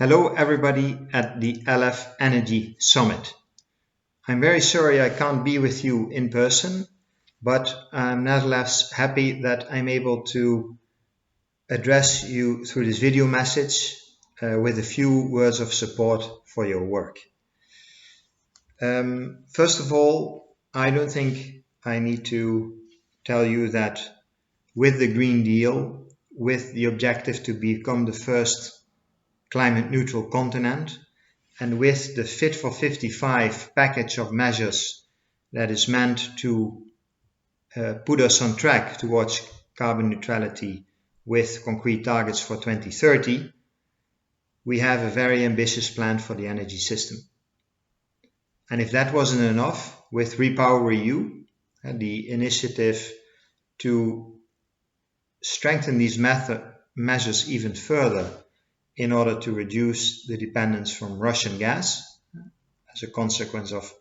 Hello everybody at the LF Energy Summit. I'm very sorry I can't be with you in person, but I'm nevertheless happy that I'm able to address you through this video message with a few words of support for your work. First of all, I don't think I need to tell you that with the Green Deal, with the objective to become the first climate neutral continent, and with the Fit for 55 package of measures that is meant to put us on track towards carbon neutrality with concrete targets for 2030, we have a very ambitious plan for the energy system. And if that wasn't enough, with REPowerEU, the initiative to strengthen these measures even further in order to reduce the dependence from Russian gas as a consequence of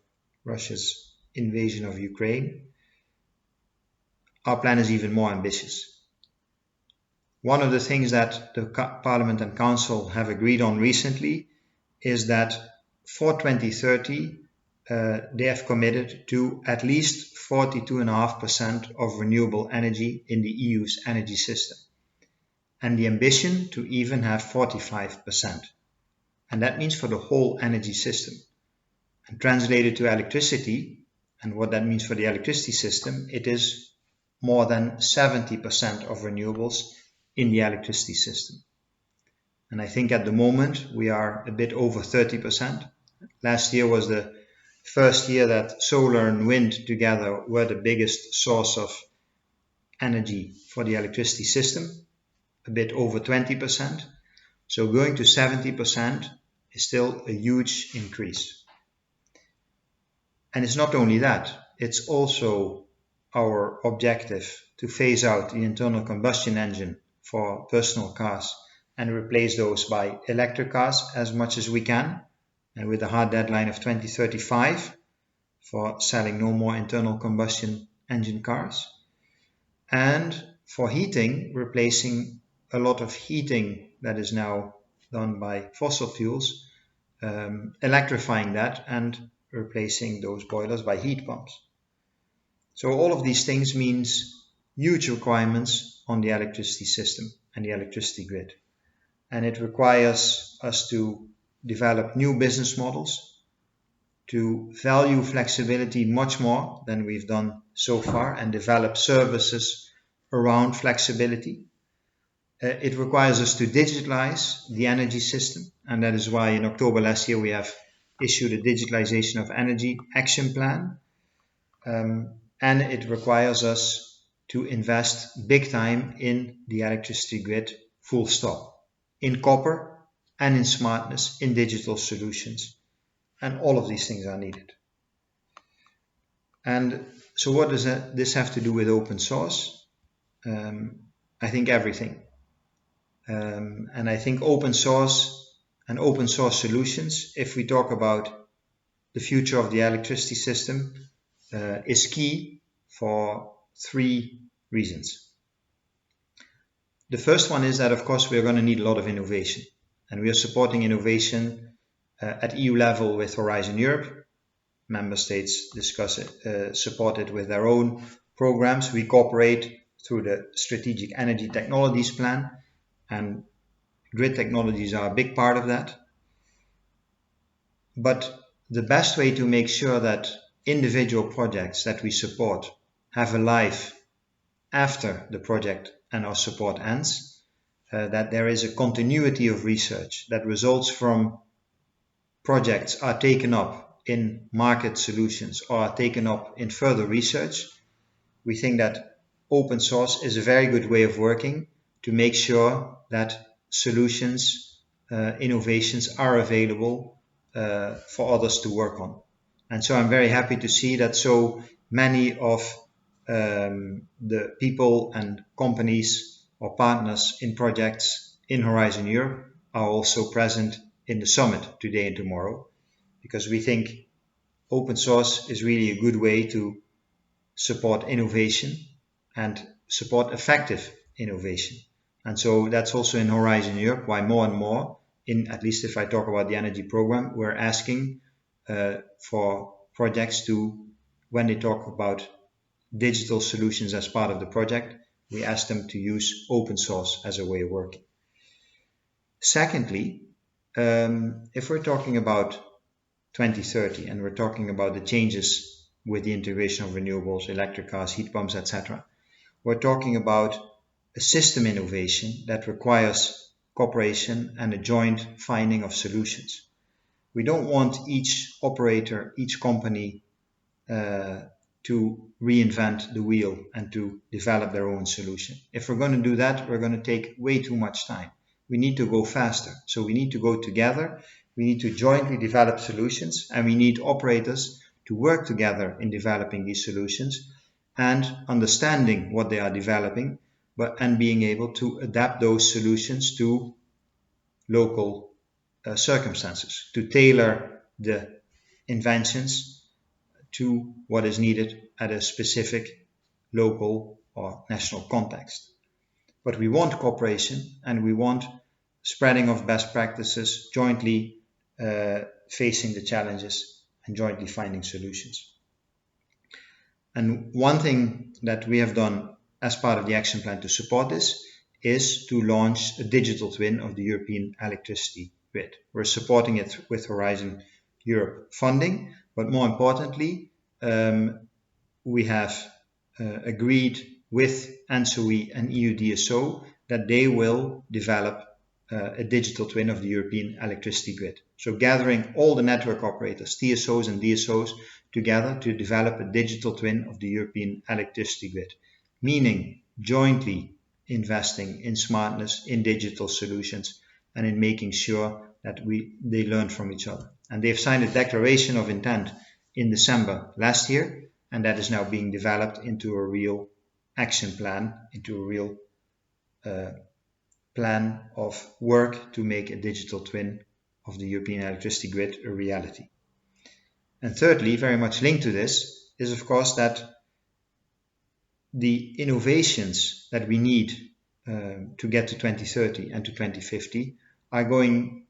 Russia's invasion of Ukraine, our plan is even more ambitious. One of the things that the Parliament and Council have agreed on recently is that for 2030 they have committed to at least 42.5% of renewable energy in the EU's energy system, and the ambition to even have 45%. And that means for the whole energy system. And translated to electricity, and what that means for the electricity system, it is more than 70% of renewables in the electricity system. And I think at the moment we are a bit over 30%. Last year was the first year that solar and wind together were the biggest source of energy for the electricity system, a bit over 20%. So going to 70% is still a huge increase. And it's not only that, it's also our objective to phase out the internal combustion engine for personal cars and replace those by electric cars as much as we can, and with a hard deadline of 2035 for selling no more internal combustion engine cars. And for heating, replacing a lot of heating that is now done by fossil fuels, electrifying that and replacing those boilers by heat pumps. So all of these things means huge requirements on the electricity system and the electricity grid. And it requires us to develop new business models, to value flexibility much more than we've done so far, and develop services around flexibility. It requires us to digitalize the energy system, and that is why in October last year we have issued a Digitalisation of Energy Action Plan. And it requires us to invest big time in the electricity grid, full stop, in copper and in smartness, in digital solutions. And all of these things are needed. And so what does this have to do with open source? I think everything. And I think open source and open source solutions, if we talk about the future of the electricity system, is key for three reasons. The first one is that, of course, we're going to need a lot of innovation. And we are supporting innovation at EU level with Horizon Europe. Member states discuss it, support it with their own programs. We cooperate through the Strategic Energy Technologies Plan, and grid technologies are a big part of that. But the best way to make sure that individual projects that we support have a life after the project and our support ends, that there is a continuity of research, that results from projects are taken up in market solutions or are taken up in further research. We think that open source is a very good way of working to make sure that solutions, innovations are available for others to work on. And so I'm very happy to see that so many of the people and companies or partners in projects in Horizon Europe are also present in the summit today and tomorrow, because we think open source is really a good way to support innovation and support effective innovation. And so that's also in Horizon Europe why more and more at least if I talk about the energy program, we're asking for projects to, when they talk about digital solutions as part of the project, we ask them to use open source as a way of working. Secondly, if we're talking about 2030 and we're talking about the changes with the integration of renewables, electric cars, heat pumps, etc., we're talking about a system innovation that requires cooperation and a joint finding of solutions. We don't want each operator, each company to reinvent the wheel and to develop their own solution. If we're going to do that, we're going to take way too much time. We need to go faster. So we need to go together. We need to jointly develop solutions, and we need operators to work together in developing these solutions and understanding what they are developing, and being able to adapt those solutions to local circumstances, to tailor the inventions to what is needed at a specific local or national context. But we want cooperation, and we want spreading of best practices, jointly facing the challenges and jointly finding solutions. And one thing that we have done as part of the action plan to support this is to launch a digital twin of the European electricity grid. We're supporting it with Horizon Europe funding, but more importantly, we have agreed with ANSOE and EU DSO that they will develop a digital twin of the European electricity grid. So gathering all the network operators, TSOs and DSOs, together to develop a digital twin of the European electricity grid, meaning jointly investing in smartness, in digital solutions, and in making sure that they learn from each other. And they've signed a declaration of intent in December last year, and that is now being developed into a real action plan, into a real plan of work to make a digital twin of the European electricity grid a reality. And thirdly, very much linked to this, is of course that the innovations that we need to get to 2030 and to 2050 are going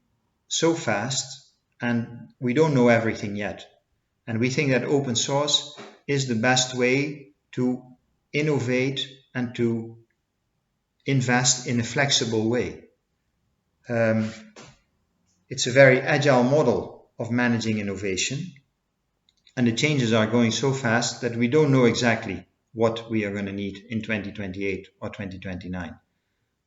so fast, and we don't know everything yet. And we think that open source is the best way to innovate and to invest in a flexible way. It's a very agile model of managing innovation, and the changes are going so fast that we don't know exactly what we are going to need in 2028 or 2029.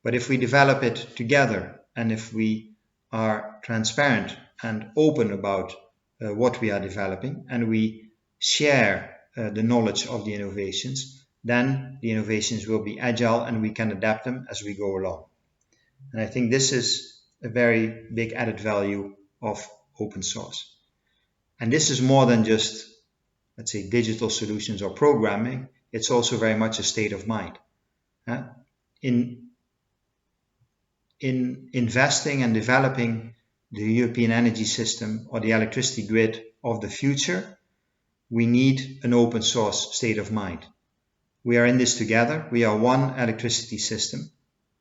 But if we develop it together, and if we are transparent and open about what we are developing, and we share the knowledge of the innovations, then the innovations will be agile and we can adapt them as we go along. And I think this is a very big added value of open source. And this is more than just, let's say, digital solutions or programming. It's also very much a state of mind. In investing and developing the European energy system or the electricity grid of the future, we need an open source state of mind. We are in this together. We are one electricity system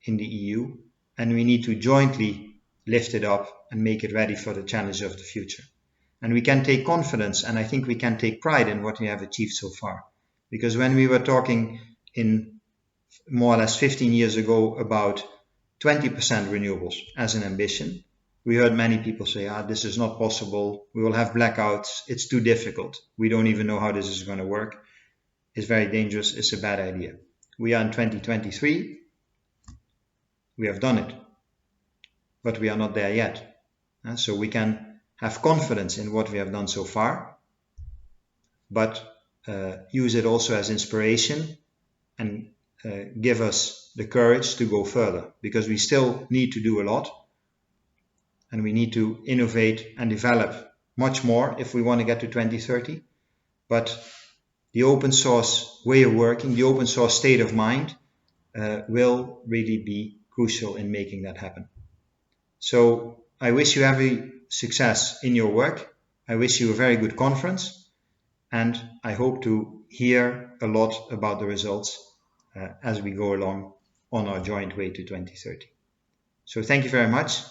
in the EU, and we need to jointly lift it up and make it ready for the challenges of the future. And we can take confidence, and I think we can take pride in what we have achieved so far. Because when we were talking in more or less 15 years ago about 20% renewables as an ambition, we heard many people say, this is not possible, we will have blackouts, it's too difficult, we don't even know how this is going to work, it's very dangerous, it's a bad idea. We are in 2023, we have done it, but we are not there yet. So we can have confidence in what we have done so far, but use it also as inspiration and give us the courage to go further, because we still need to do a lot, and we need to innovate and develop much more if we want to get to 2030. But the open source way of working, the open source state of mind will really be crucial in making that happen. So I wish you every success in your work. I wish you a very good conference, and I hope to hear a lot about the results as we go along on our joint way to 2030. So thank you very much,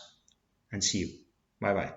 and see you. Bye bye.